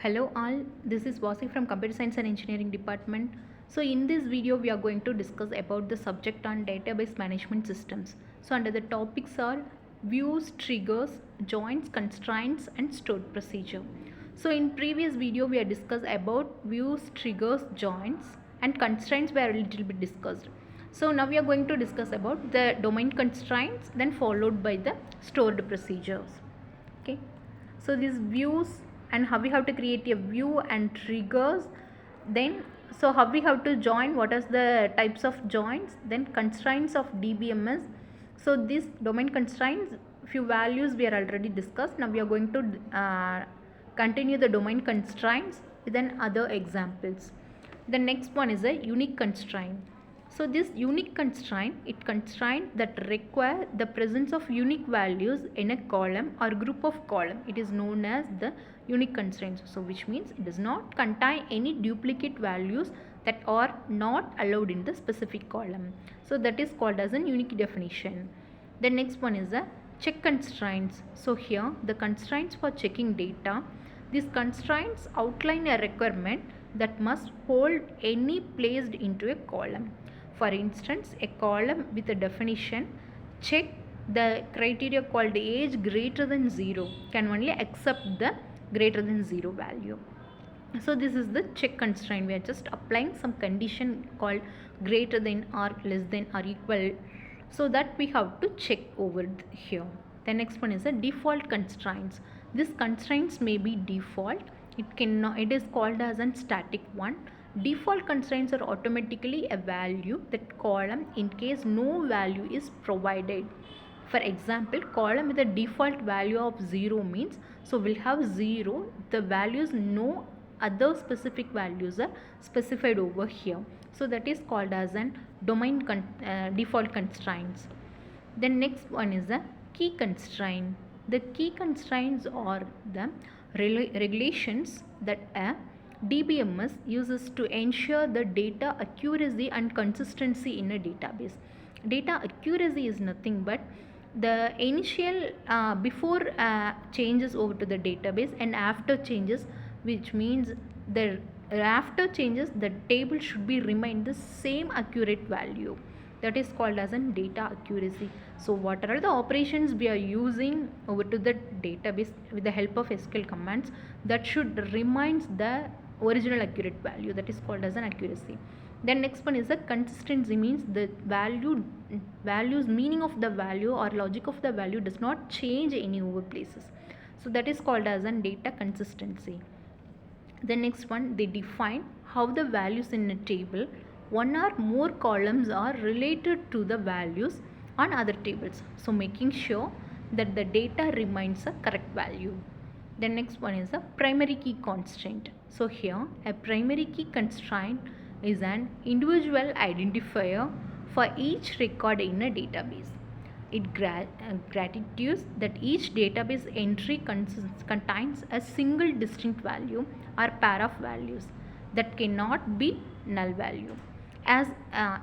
Hello all, this is Vasuki from Computer Science and Engineering Department. So in this video we are going to discuss about the subject on database management systems. So under the topics are views, triggers, joins, constraints and stored procedure. So in previous video we have discussed about views, triggers, joins and constraints were a little bit discussed. So now we are going to discuss about the domain constraints then followed by the stored procedures. Okay. So these views and how we have to create a view and triggers, then so how we have to join, what are the types of joins, then constraints of Dbms. So these domain constraints, few values we are already discussed. Now we are going to continue the domain constraints with then other examples. The next one is a unique constraint. So this unique constraint, it constraint that require the presence of unique values in a column or group of column. It is known as the unique constraints. So which means it does not contain any duplicate values that are not allowed in the specific column. So that is called as a unique definition. The next one is a check constraints. So here the constraints for checking data. These constraints outline a requirement that must hold any placed into a column. For instance, a column with a definition check the criteria called age greater than 0 can only accept the greater than 0 value. So this is the check constraint. We are just applying some condition called greater than or less than or equal, so that we have to check over here. The next one is a default constraints. These constraints may be default. It is called as a static one. Default constraints are automatically a value that column in case no value is provided. For example, column with a default value of 0 means, so we'll have 0, the values no other specific values are specified over here. So that is called as an domain default constraints. The next one is a key constraint. The key constraints are the regulations that a Dbms uses to ensure the data accuracy and consistency in a database. Data accuracy is nothing but the initial before changes over to the database and after changes, which means the after changes the table should be remain the same accurate value. That is called as an data accuracy. So what are the operations we are using over to the database with the help of SQL commands, that should reminds the original accurate value, that is called as an accuracy. Then next one is the consistency, means the values meaning of the value or logic of the value does not change any over places. So that is called as an data consistency. The next one, they define how the values in a table, one or more columns are related to the values on other tables. So making sure that the data remains a correct value. The next one is a primary key constraint. So here a primary key constraint is an individual identifier for each record in a database. It gratitudes that each database entry contains a single distinct value or pair of values that cannot be null value, as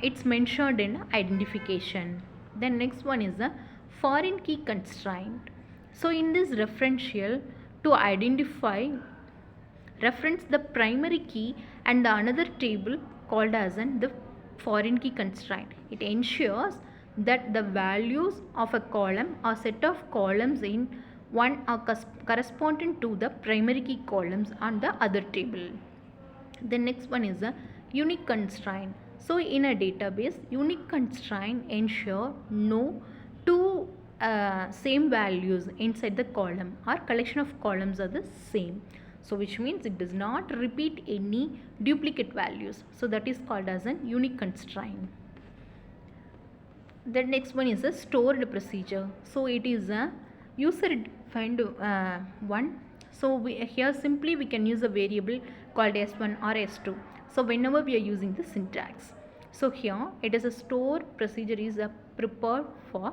it's mentioned in identification. The next one is a foreign key constraint. So in this referential, to identify reference the primary key and the another table called as the foreign key constraint. It ensures that the values of a column or set of columns in one are corresponding to the primary key columns on the other table. The next one is a unique constraint. So in a database, unique constraint ensure no two same values inside the column or collection of columns are the same. So which means it does not repeat any duplicate values. So that is called as a unique constraint. The next one is a stored procedure. So it is a user defined one. So here simply we can use a variable called S1 or S2. So whenever we are using the syntax. So here it is a store procedure is a prepared for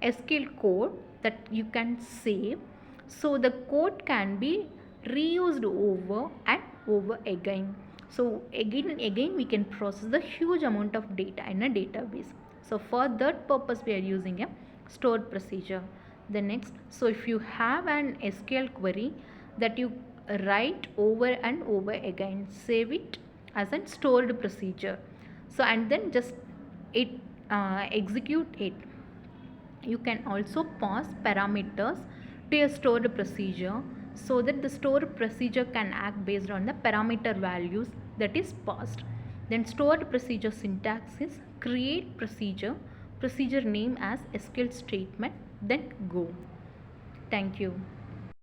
SQL code that you can save. So the code can be reused over and over again. So again we can process the huge amount of data in a database. So for that purpose we are using a stored procedure. The next, so if you have an SQL query that you write over and over again. Save it as a stored procedure. So and then just it execute it. You can also pass parameters to a stored procedure so that the stored procedure can act based on the parameter values that is passed. Then stored procedure syntax is create procedure, procedure name as SQL statement, then go. Thank you.